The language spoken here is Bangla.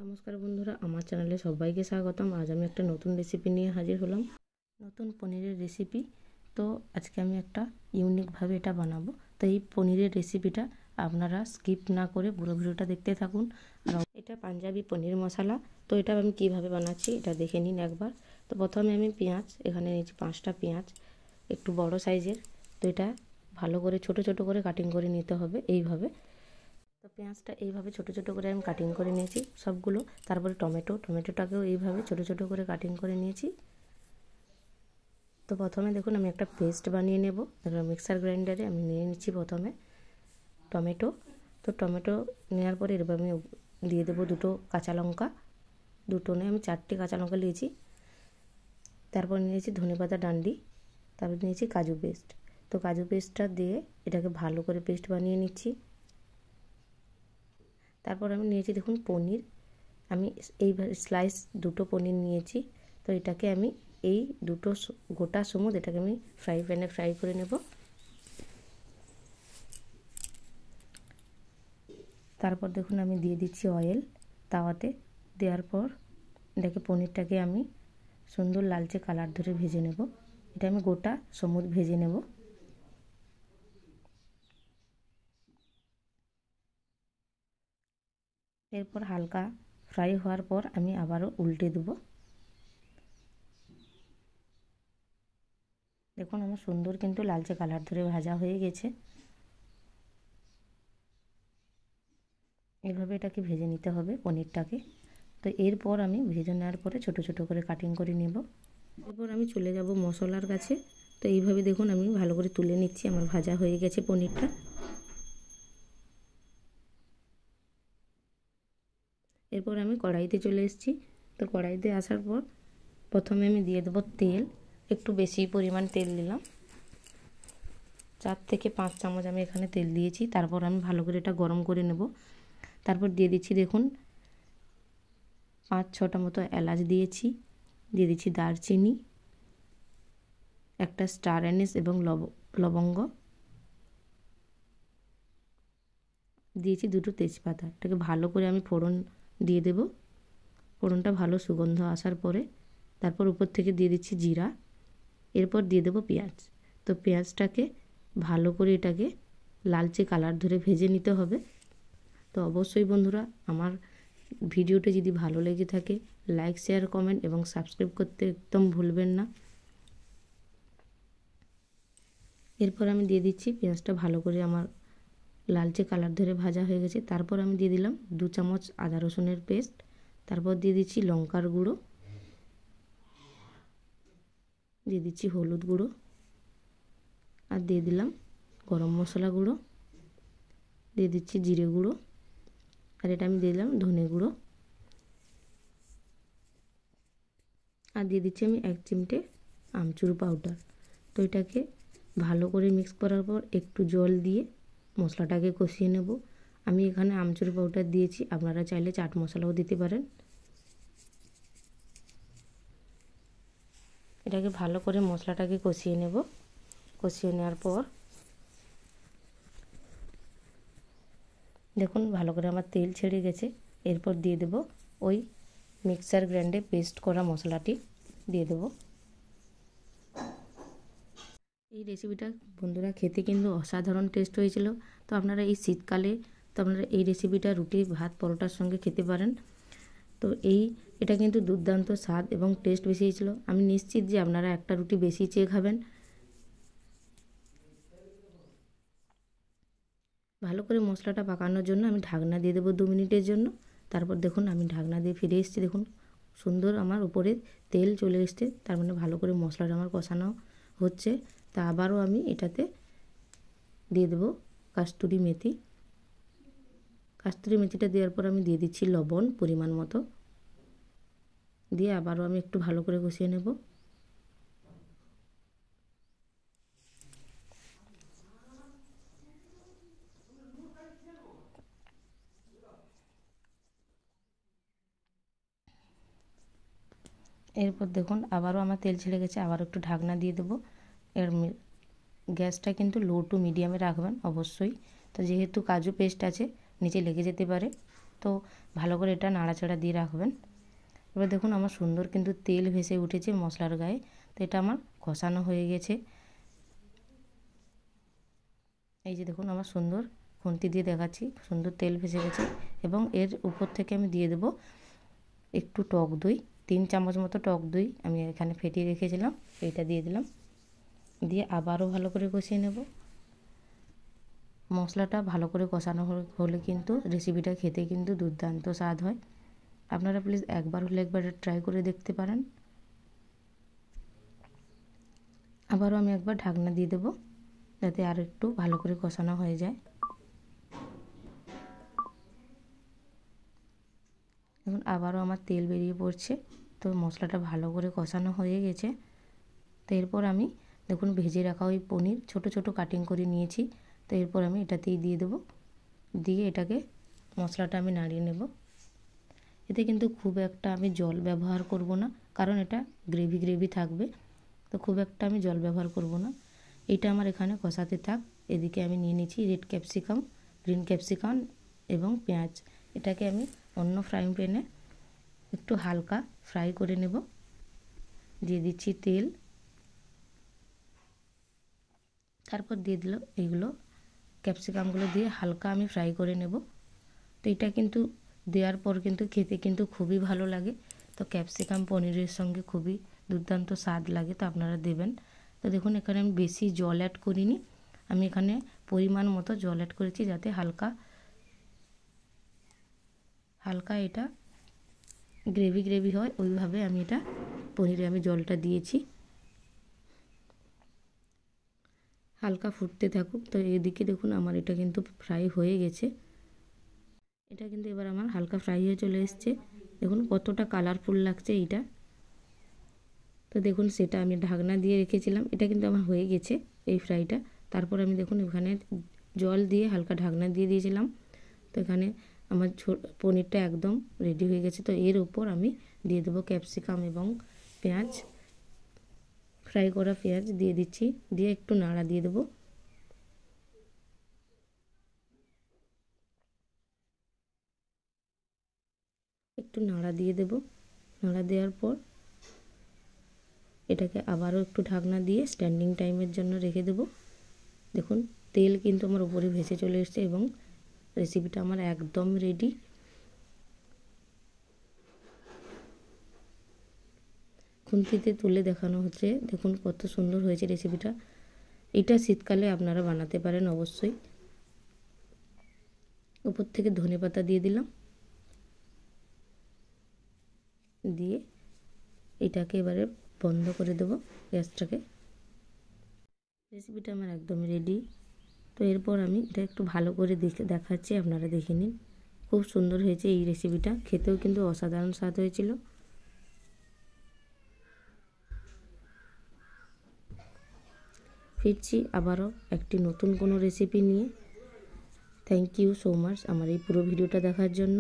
নমস্কার বন্ধুরা, আমার চ্যানেলে সবাইকে স্বাগতম। আজ আমি একটা নতুন রেসিপি নিয়ে হাজির হলাম, নতুন পনিরের রেসিপি। তো আজকে আমি একটা ইউনিকভাবে এটা বানাবো। তো এই পনিরের রেসিপিটা আপনারা স্কিপ না করে পুরো ভিডিওটা দেখতে থাকুন। আর এটা পাঞ্জাবি পনির মশলা। তো এটা আমি কিভাবে বানাচ্ছি এটা দেখে নিন একবার। তো প্রথমে আমি পেঁয়াজ এখানে নিয়েছি 5টা পেঁয়াজ, একটু বড় সাইজের। তো এটা ভালো করে ছোট ছোট করে কাটিং করে নিতে হবে এইভাবে। তো পেঁয়াজটা এইভাবে ছোট ছোট করে আমি কাটিং করে নিয়েছি সবগুলো। তারপরে টমেটোটাকেও এইভাবে ছোট ছোট করে কাটিং করে নিয়েছি। তো প্রথমে দেখুন আমি একটা পেস্ট বানিয়ে নেব। মিক্সার গ্রাইন্ডারে আমি নিয়ে নিচ্ছি প্রথমে টমেটো। তো টমেটো নেওয়ার পরে এরপর আমি দিয়ে দেবো দুটো কাঁচা লঙ্কা, দুটো নয় আমি 4টে কাঁচা লঙ্কা নিয়েছি। তারপর নিয়েছি ধনেপাতা ডান্ডি, তারপর নিয়েছি কাজু পেস্ট। তো কাজু পেস্টটা দিয়ে এটাকে ভালো করে পেস্ট বানিয়ে নিচ্ছি। তারপর আমি নিয়েছি দেখুন পনির, আমি এইভাবে স্লাইস দুটো পনির নিয়েছি। তো এটাকে আমি এই দুটো গোটা সমুদ এটাকে আমি ফ্রাই প্যানে ফ্রাই করে নেব। তারপর দেখুন আমি দিয়ে দিচ্ছি অয়েল তাওয়াতে। দেওয়ার পর এটাকে পনিরটাকে আমি সুন্দর লালচে কালার ধরে ভেজে নেব। এটা আমি গোটা সমুদ ভেজে নেব। এরপর হালকা ফ্রাই হওয়ার পর আমি আবারও উল্টে দেবো। দেখুন আমার সুন্দর কিন্তু লালচে কালার ধরে ভাজা হয়ে গেছে। এভাবে এটাকে ভেজে নিতে হবে পনিরটাকে। তো এরপর আমি ভেজে নেওয়ার পরে ছোট ছোট করে কাটিং করে নেব। এরপর আমি চলে যাব মশলার কাছে। তো এইভাবে দেখুন আমি ভালো করে তুলে নিচ্ছি, আমার ভাজা হয়ে গেছে পনিরটা। এরপর আমি কড়াইতে চলে এসেছি। তো কড়াইতে আসার পর প্রথমে আমি দিয়ে দেবো তেল, একটু বেশি পরিমাণ তেল দিলাম, 4 থেকে 5 চামচ আমি এখানে তেল দিয়েছি। তারপর আমি ভালো করে এটা গরম করে নেব। তারপর দিয়ে দিচ্ছি দেখুন 5-6টা মতো এলাচ দিয়েছি, দিয়ে দিচ্ছি দারচিনি, একটা স্টার অ্যানিস এবং লবঙ্গ দিয়েছি, দুটো তেজপাতা। এটাকে ভালো করে আমি ফোড়ন দিয়ে দেব। ফোড়নটা ভালো সুগন্ধ আসার পরে তারপর উপর থেকে দিয়ে দিচ্ছি জিরা, এরপর দিয়ে দেবো পেঁয়াজ। তো পেঁয়াজটাকে ভালো করে এটাকে লালচে কালার ধরে ভেজে নিতে হবে। তো অবশ্যই বন্ধুরা আমার ভিডিওটি যদি ভালো লেগে থাকে লাইক শেয়ার কমেন্ট এবং সাবস্ক্রাইব করতে একদম ভুলবেন না। এরপর আমি দিয়ে দিচ্ছি পেঁয়াজটা ভালো করে আমার লালচে কালার ধরে ভাজা হয়ে গেছে। তারপর আমি দিয়ে দিলাম 2 চামচ আদা রসুনের পেস্ট, তারপর দিয়ে দিচ্ছি লঙ্কার গুঁড়ো, দিয়ে দিচ্ছি হলুদ গুঁড়ো, আর দিয়ে দিলাম গরম মশলা গুঁড়ো, দিয়ে দিচ্ছি জিরে গুঁড়ো, আর এটা আমি দিয়ে দিলাম ধনে গুঁড়ো, আর দিয়ে দিচ্ছি আমি 1 চিমটে আমচুর পাউডার। তো এটাকে ভালো করে মিক্স করার পর একটু জল দিয়ে মশলাটাকে কষিয়ে নেব। আমি এখানে আমচুর পাউডার দিয়েছি, আপনারা চাইলে চাট মশলাও দিতে পারেন। এটাকে ভালো করে মশলাটাকে কষিয়ে নেব। কষিয়ে নেওয়ার পর দেখুন ভালো করে আমার তেল ছেড়ে গেছে। এরপর দিয়ে দেব ওই মিক্সার গ্রাইন্ডে পেস্ট করা মশলাটি দিয়ে দেব। এই রেসিপিটা বন্ধুরা খেতে কিন্তু অসাধারণ টেস্ট হয়েছিল। তো আপনারা এই শীতকালে তো আপনারা এই রেসিপিটা রুটি ভাত পরোটার সঙ্গে খেতে পারেন। তো এটা কিন্তু দুর্দান্ত স্বাদ এবং টেস্ট বেশি হয়েছিল। আমি নিশ্চিত যে আপনারা একটা রুটি বেশি চেয়ে খাবেন। ভালো করে মশলাটা পাকানোর জন্য আমি ঢাকনা দিয়ে দেবো 2 মিনিটের জন্য। তারপর দেখুন আমি ঢাকনা দিয়ে ফিরে এসেছি। দেখুন সুন্দর আমার উপরে তেল চলে এসছে, তার মানে ভালো করে মশলাটা আমার কষানো হচ্ছে। তা আবারও আমি এটাতে দিয়ে দেবো কাস্তুরি মেথি। কাস্তুরি মেথিটা দেওয়ার পর আমি দিয়ে দিচ্ছি লবণ পরিমাণ মতো, দিয়ে আবারও আমি একটু ভালো করে কষিয়ে নেব। এরপর দেখুন আবারও আমার তেল ছেড়ে গেছে, আবার একটু ঢাকনা দিয়ে দেবো। এর গ্যাসটা কিন্তু লো টু মিডিয়ামে রাখবেন অবশ্যই। তো যেহেতু কাজু পেস্ট আছে নিচে লেগে যেতে পারে। তো ভালো করে এটা নাড়াচাড়া দিয়ে রাখবেন। এবার দেখুন আমার সুন্দর কিন্তু তেল ভেসে উঠেছে মশলার গায়ে। তো এটা আমার কষানো হয়ে গেছে। এই যে দেখুন আমার সুন্দর খুন্তি দিয়ে দেখাচ্ছি, সুন্দর তেল ভেসে গেছে। এবং এর উপর থেকে আমি দিয়ে দেব একটু টক দই, 3 চামচ মতো টক দই আমি এখানে ফেটিয়ে রেখেছিলাম, এইটা দিয়ে দিলাম। দিয়ে আবারও ভালো করে কষিয়ে নেব। মশলাটা ভালো করে কষানো হলে কিন্তু রেসিপিটা খেতে কিন্তু দুর্দান্ত স্বাদ হয়। আপনারা প্লিজ একবার হলে একবার ট্রাই করে দেখতে পারেন। আবারও আমি একবার ঢাকনা দিয়ে দেবো যাতে আর একটু ভালো করে কষানো হয়ে যায়। এখন আবারও আমার তেল বেরিয়ে পড়ছে। তো মশলাটা ভালো করে কষানো হয়ে গেছে। তো এরপর আমি দেখুন ভেজে রাখা ওই পনির ছোট ছোট কাটিং করে নিয়েছি। তো এরপর আমি এটাতেই দিয়ে দেবো। দিয়ে এটাকে মশলাটা আমি নাড়িয়ে নেব। এতে কিন্তু খুব একটা আমি জল ব্যবহার করব না, কারণ এটা গ্রেভি গ্রেভি থাকবে। তো খুব একটা আমি জল ব্যবহার করব না। এটা আমার এখানে কষাতে থাক। এদিকে আমি নিয়ে নিয়েছি রেড ক্যাপসিকাম, গ্রিন ক্যাপসিকাম এবং পেঁয়াজ। এটাকে আমি অন্য ফ্রাইং প্যানে একটু হালকা ফ্রাই করে নেব। দিয়ে দিচ্ছি তেল, তারপর দিয়ে দিল এইগুলো ক্যাপসিকামগুলো দিয়ে হালকা আমি ফ্রাই করে নেব। তো এটা কিন্তু দেওয়ার পর কিন্তু খেতে কিন্তু খুবই ভালো লাগে। তো ক্যাপসিকাম পনিরের সঙ্গে খুবই দুর্দান্ত স্বাদ লাগে, তো আপনারা দেবেন। তো দেখুন এখানে আমি বেশি জল অ্যাড করিনি, আমি এখানে পরিমাণ মতো জল অ্যাড করেছি যাতে হালকা হালকা এটা গ্রেভি গ্রেভি হয়, ওইভাবে আমি এটা পনিরে আমি জলটা দিয়েছি। হালকা ফুটতে থাকুক। তো এদিকে দেখুন আমার এটা কিন্তু ফ্রাই হয়ে গেছে। এটা কিন্তু এবার আমার হালকা ফ্রাই হয়ে চলে এসছে। দেখুন কতটা কালারফুল লাগছে এইটা। তো দেখুন সেটা আমি ঢাকনা দিয়ে রেখেছিলাম, এটা কিন্তু আমার হয়ে গেছে এই ফ্রাইটা। তারপর আমি দেখুন এখানে জল দিয়ে হালকা ঢাকনা দিয়ে দিয়েছিলাম। তো এখানে আমার পনিরটা একদম রেডি হয়ে গেছে। তো এর উপর আমি দিয়ে দেবো ক্যাপসিকাম এবং পেঁয়াজ, ফ্রাই করা পেঁয়াজ দিয়ে দিচ্ছি। দিয়ে একটু নাড়া দিয়ে দেবো। একটু নাড়া দিয়ে দেব। নাড়া দেওয়ার পর এটাকে আবারও একটু ঢাকনা দিয়ে স্ট্যান্ডিং টাইমের জন্য রেখে দেব। দেখুন তেল কিন্তু আমার উপরে ভেসে চলে এসছে এবং রেসিপিটা আমার একদম রেডি। খুন্তিতে তুলে দেখানো হচ্ছে, দেখুন কত সুন্দর হয়েছে রেসিপিটা। এটা শীতকালে আপনারা বানাতে পারেন অবশ্যই। উপর থেকে ধনেপাতা দিয়ে দিলাম। দিয়ে এটাকে এবারে বন্ধ করে দেব গ্যাসটাকে। রেসিপিটা আমার একদম রেডি। তো এরপর আমি এটা একটু ভালো করে দেখাচ্ছি, আপনারা দেখে নিন। খুব সুন্দর হয়েছে এই রেসিপিটা, খেতেও কিন্তু অসাধারণ স্বাদ হয়েছিল। ফিরছি আবারও একটি নতুন কোনো রেসিপি নিয়ে। থ্যাংক ইউ সো মাচ আমার এই পুরো ভিডিওটা দেখার জন্য।